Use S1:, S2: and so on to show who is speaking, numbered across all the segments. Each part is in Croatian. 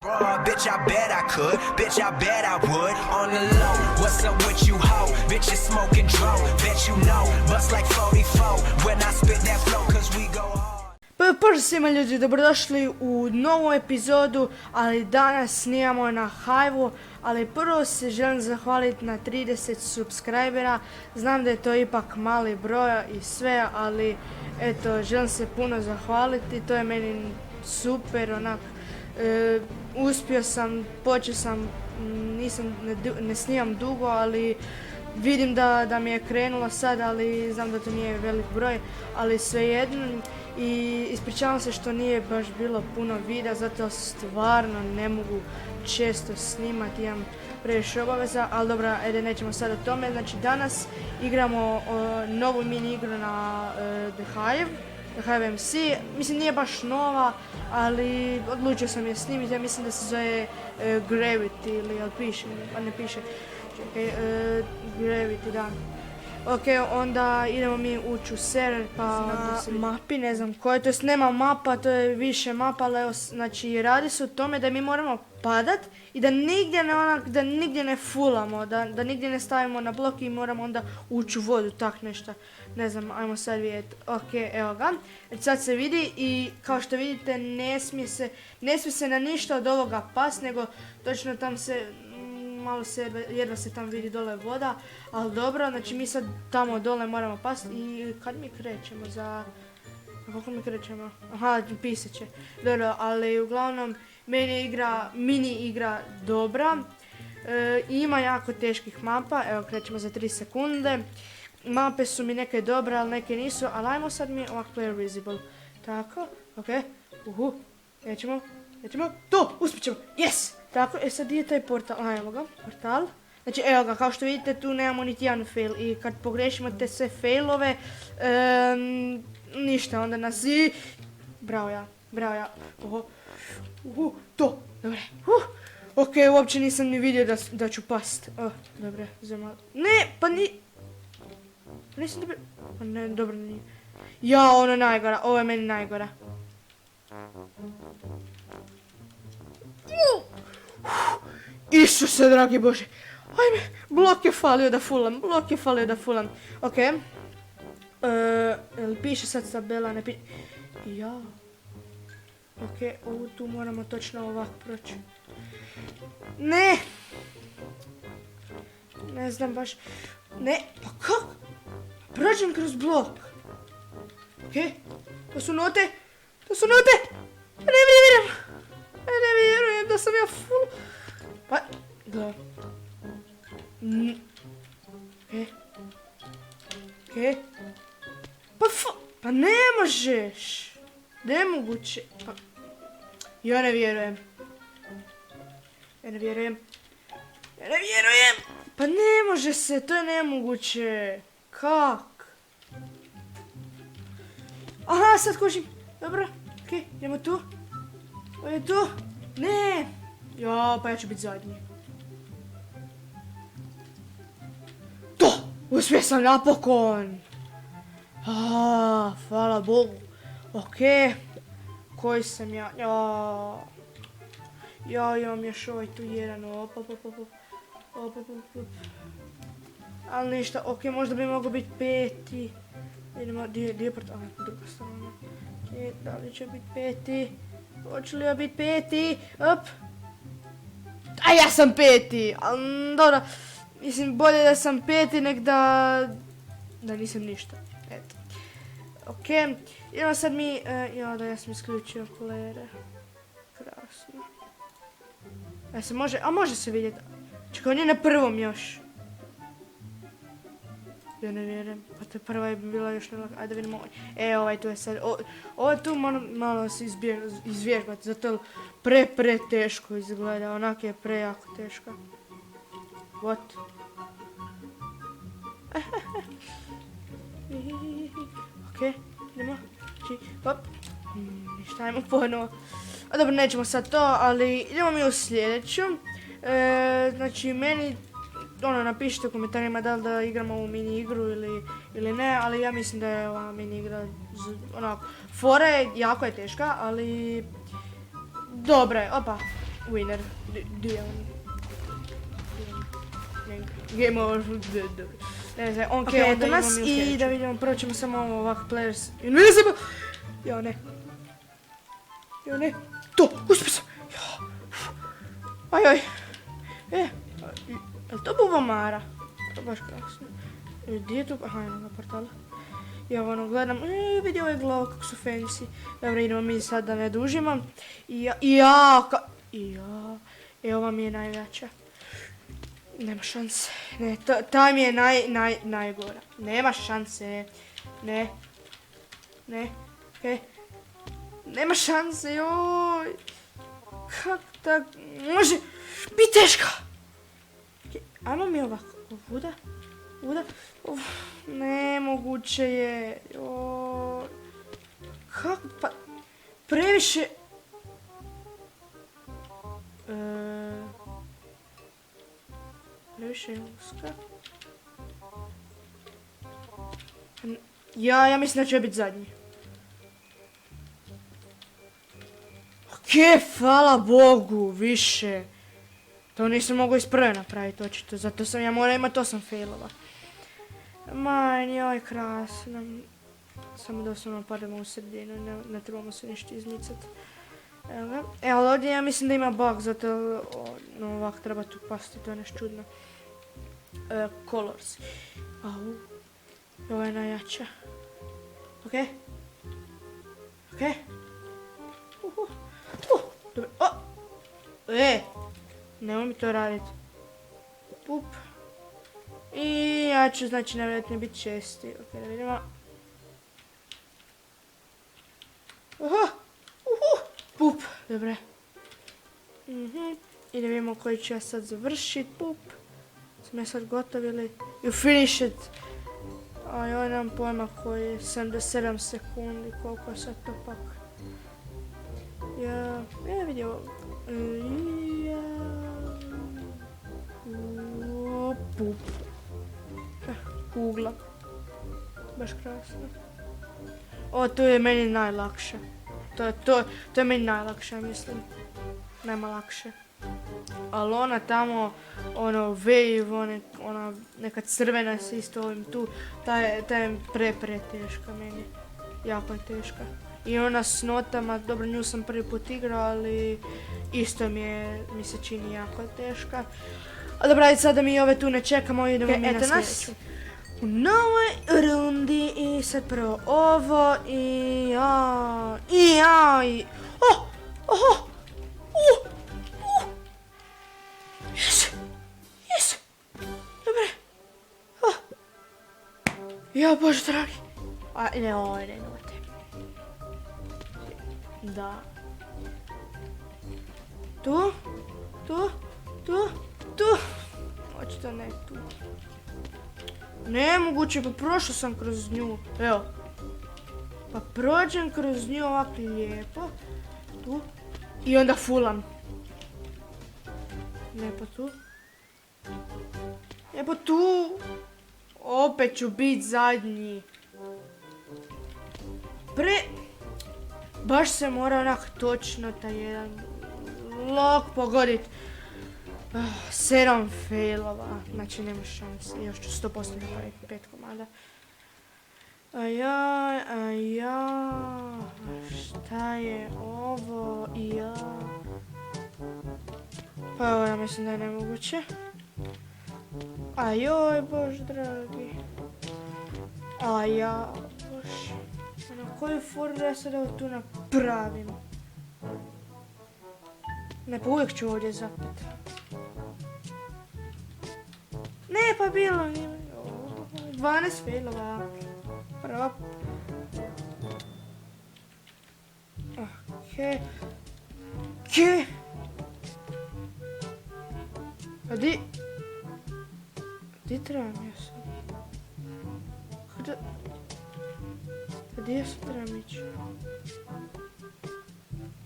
S1: Bitch, I bet I could. Bitch, I bet I would. On the low, what's up with you, ho? Bitch, you smoking dro. Bet you know, bust like 44 when I spit that flow, cause we go hard.
S2: Pozdrav svima ljudi, dobrodošli u novu epizodu, ali danas snimamo na Hive-u, ali prvo se želim zahvaliti na 30 subscribera. Znam da je to ipak mali broj i sve, ali eto, želim se puno zahvaliti, to je meni super, onak, uspio sam, počeo sam, ne snimam dugo, ali vidim da mi je krenulo sad, ali znam da to nije velik broj, ali svejedno. I ispričavam se što nije baš bilo puno videa, zato stvarno ne mogu često snimati, imam previše obaveza, ali dobro, ajde, nećemo sad o tome. Znači danas igramo novu mini igru na The Hive MC, mislim nije baš nova, ali odlučio sam je snimiti, ja mislim da se zove Gravity ili piše, pa ne piše, čekaj, Gravity, da. Ok, onda idemo mi ući u server pa na mapi, ne znam koje, to jest nema mapa, to je više mapa, ali evo, znači radi se o tome da mi moramo padat i da nigdje ne fulamo, da nigdje ne stavimo na blok i moramo onda ući u vodu, tak nešto, ne znam, ajmo sad vidjeti. Ok, evo ga, sad se vidi i kao što vidite ne smije se na ništa od ovoga pas, nego točno tam se malo jedva se tam vidi dole voda, ali dobro, znači mi sad tamo dole moramo pasti i kad mi krećemo kako mi krećemo? Aha, pisat će. Dobro, ali uglavnom meni je mini igra dobra, ima jako teških mapa, evo krećemo za 3 sekunde, mape su mi neke dobre, ali neke nisu, ali ajmo sad mi ovak player visible, tako, ok, krećemo, to, uspjet ćemo, yes! Tako, sad je taj portal, evo ga, portal. Znači evo ga, kao što vidite tu nemamo niti jedan fail i kad pogrešimo te sve failove, ništa, onda nas i... Bravo ja, to, dobre. Ok, uopće nisam ni vidio da ću past. Dobre, malo. Ne, pa nisam dobro... Pa ne, dobro nije. Ja, ono je najgora, ovo je meni najgora. Isuse, dragi Bože. Ajme, blok je falio da fulam. Ok. Piše sad tabela, ne piše. Ja. Ok, ovu tu moramo točno ovak proći. Ne. Ne znam baš. Ne, pa kako? Prođem kroz blok. Ok. To su note. Ne vjerujem da sam ja full. Pa, da. Ok. Pa ne možeš. Nemoguće. Pa, ja ne vjerujem. Pa ne može se, to je nemoguće. Kak? Aha, sad košim. Dobro, ok, idemo tu. Ovo je tu. Ne. Ja, pa ja ću biti zadnji. To! Uspio sam napokon! Hvala Bogu. Ok. Koji sam ja? Ja imam još ovaj tu jedan. Ali ništa, ok, možda bi mogao biti peti. Idemo, gdje je portal? Druga strana. Da li će biti peti? Hoće li ja biti peti? Op! A ja sam peti, ali dobro, mislim bolje da sam peti nek da nisam ništa, eto. Ok, idemo sad mi, ja sam isključio playere, krasno. Može se vidjeti, čekaj, on je na prvom još. Ja ne vjerujem, pa to prva je bila još nelaka, ajde vidimo ovaj. Ovaj tu je sad, ovo tu moram malo se izvježbati, zato pre teško izgleda, onak je prejako teško. What? Ok, idemo, hop, ništa, ajmo ponovo. A dobro, nećemo sad to, ali idemo mi u sljedeću. Znači, meni napišite u komentarima da li da igramo ovu mini igru ili ne, ali ja mislim da je ova mini igra onako, fora je jako je teška, ali dobra je, opa. winner. Gdje je on? Game over. Ne znam, ok, eto nas i da vidimo, prvo ćemo samo ovak players. Invisible! Jo ne. To, uspio sam! Ajoj. Je li to Bubamara? To baš krasno. Gdje je tu? Aha, jednog portala. Ja ono gledam, vidi ove glave kako su fancy. Dobro, idemo mi sad da ne dužimo. Ova mi je najveća. Nema šanse. Ne, ta mi je najgora. Nema šanse. Ne. Okej. Nema šanse, joj. Kak tak može biti teška? Okay. Ajmo mi ovako. Ovuda. Nemoguće je. Joj. Kak pa... Previše... Previše je uska. Ja mislim da će biti zadnji. Okej, hvala Bogu, više. To nisam mogao iz prve napraviti očito, zato sam ja morao imati 8 failova. Joj, krasno. Samo doslovno padamo u sredinu, ne trebamo se ništa izmicati. Evo ga. Ali ovdje ja mislim da ima bug, zato ovak treba tu pasti, to je nešto čudno. Colors. Ovo je najjača. Okej. Dobro. Nemoj mi to raditi. Pup. I ja ću, znači, nevjerojatno biti česti. Ok, da vidimo. Pup, dobre. I da vidimo koji ću ja sad završit. Pup. Smo ja sad gotovi ili... You finish it. Joj, nemam pojma koji je 77 sekundi. Koliko je sad to pak. Ja vidio. Pup. Kugla. Baš krasno. To je meni najlakše. To je meni najlakše, mislim. Nema lakše. Ali ona tamo, wave, ona neka crvena se isto ovim tu, ta je pre teška meni. Jako je teška. I ona s notama, dobro, nju sam prvi put igrao, ali isto mi se čini jako teška. A dobro, ajde sada mi ove tu ne čekamo, idemo mi na sljedeću. U novoj rundi i sad prvo ovo i Yes! Dobre. Ja, Bože dragi. Ne. Da. Tu. Očito ne tu. Nemoguće, pa prošao sam kroz nju. Evo. Pa prođem kroz nju ovako lijepo. Tu. I onda fulam. Lijepo tu. Lijepo tu. Opet ću biti zadnji. Baš se mora onak točno taj jedan lok pogodit. 7 failova, znači nema šanse, još ću 100% napraviti 5 komada. Šta je ovo? Pa evo, ja mislim da je nemoguće. Ajoj, Bože dragi. Bože. Na koju foru da sad ovo tu napravim? Ne, pa uvijek ću ovdje zapet. Ne, pa bilo nije. 12 failova. Prva. Okej. A di trebam ja sad? Gdje ja sad trebam ići?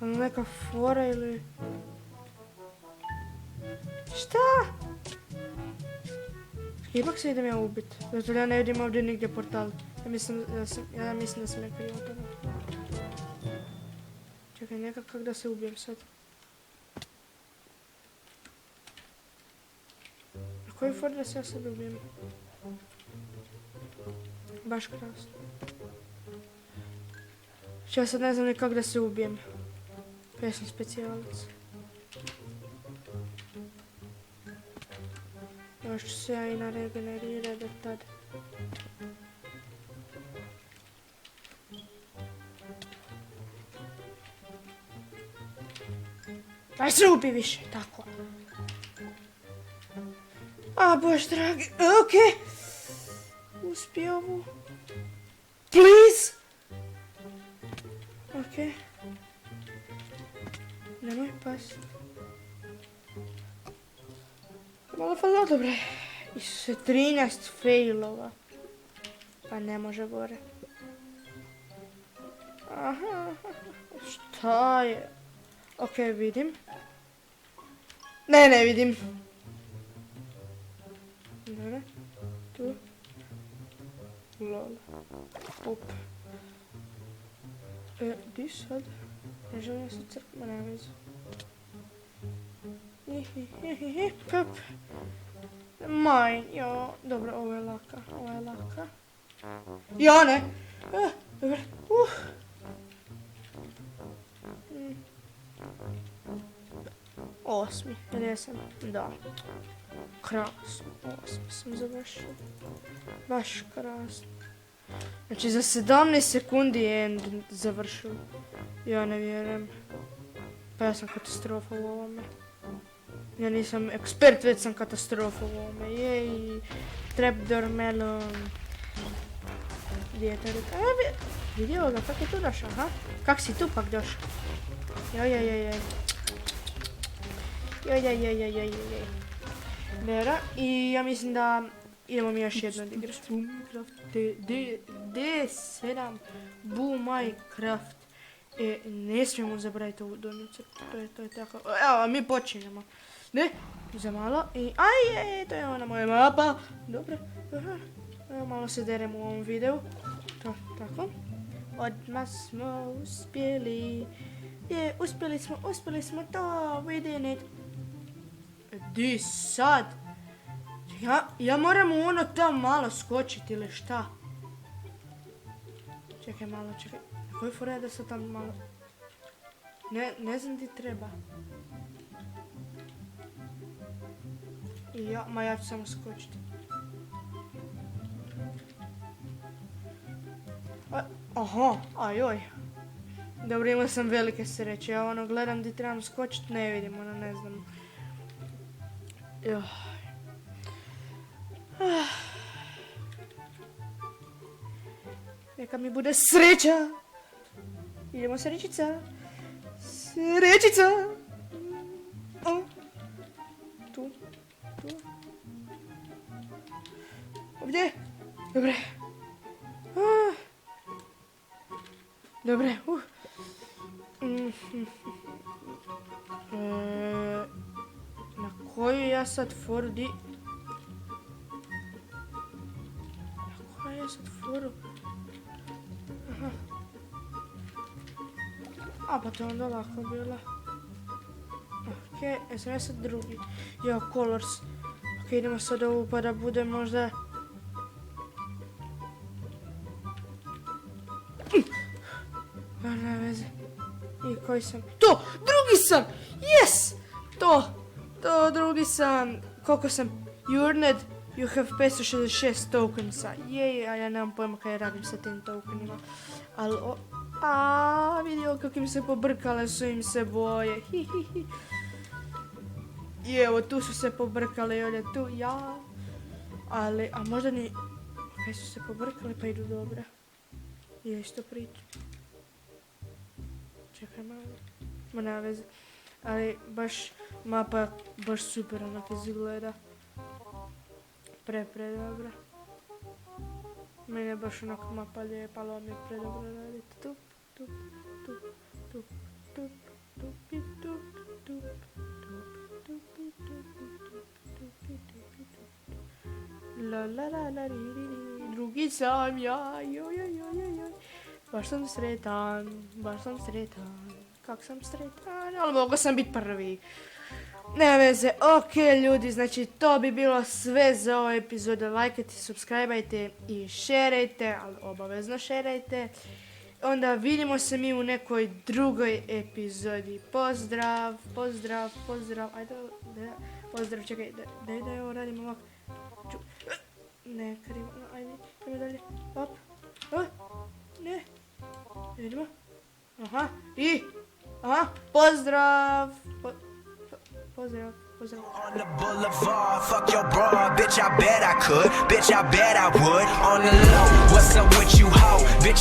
S2: Neka fora ili... Šta? Ipak se idem ja ubit. Zato ja ne vidim ovdje nigdje portal. Ja mislim da sam ne krivo toga. Čekaj, nekak da se ubijem sad. Koji for da se ja sad ubijem? Baš krasno. Ja sad ne znam ni kako da se ubijem. Ja sam specijalac. Još ću se ja i naregenerirati do tada. Aj se ubi više, tako. A, bož dragi, okej. Uspio ovu. Please! Okej. Nemoj past. Malo falilo, dobre. Isuse, 13 failova. Pa ne može gore. Aha, šta je? Okej, vidim. Ne vidim. Dobro, tu. Lol. Up. Di sad? Ne želim se crkma, nema veze. Pep. Mine, jo. Dobro, ovo je laka, Ja ne. Dobro. Osmi, gdje sam? Da. Krasno, 8 sam završio. Baš krasno. Znači za 17 sekundi je end završio. Ja ne vjerujem. Pa ja sam katastrofa u ovome. Ja nisam ekspert, već sam katastrofa u ovome. Jej, trapdoor melon. Gdje je to ruka? Vidio ga, kako je tu došao, aha? Kak si tu pak došao? Joj. Vera, i ja mislim da idemo mi još jedno odigrati. D7 Bu Minecraft. Ne smijemo zaboraviti ovu donju crtu, to je tako. Evo, mi počinjemo. Ne, za malo i to je ona moja mapa. Dobro, evo malo se derem u ovom videu. To, tako. Odmah smo uspjeli. Uspjeli smo to, we did it. Di sad? Ja moram u ono tam malo skočiti ili šta? Čekaj malo, čekaj. Koji fora je da se tam malo... Ne znam di treba. Ja ću samo skočiti. Aha, ajoj. Dobro, imao sam velike sreće. Ja ono gledam di trebam skočiti, ne vidim, ono ne znam. Neka mi bude sreća. Idemo srećica. Srećica. Tu. Ovdje. Dobre. Dobre. Na koju ja sad foru di... Na koju ja sad foru... Aha. A pa to je onda lako bila. Okej, jesam ja sad drugi. Jo, colors. Okej, idemo sad ovu pa da bude možda... Ne veze. I koji sam? To! Drugi sam! Yes! To, drugi sam. Koliko sam? You earned, you have 566 tokensa. Jej, a ja nemam pojma kaj radim sa tim tokenima. Ali vidio kako im se pobrkale su im se boje. I evo, tu su se pobrkale i ovdje tu, ja. Ali, a možda ni... Kaj su se pobrkali pa idu dobro. Je isto priča. Čekaj malo. Ma nema veze. Ali baš mapa baš super onak izgleda. Pre dobra. Meni je baš onak mapa lijepa, ali on je predobro raditi. Tup. La, drugi sam ja, joj. Baš sam sretan. Kak sam sretan, ali mogao sam biti prvi. Nema veze, ok ljudi, znači to bi bilo sve za ovu epizodu. Lajkajte, subscribeajte i šerajte, ali obavezno šerajte. Onda vidimo se mi u nekoj drugoj epizodi. Pozdrav, pozdrav, pozdrav. Ajde, pozdrav, čekaj, daj da ovo radim ovako. Ne, krivo, ajde, idemo dalje. Hop, ne, vidimo. Aha, pozdrav. Pozdrav.
S1: On the boulevard, fuck your bra, bitch, I bet I could, bitch, I bet I would. On the low, what's up with you, hoe, bitch,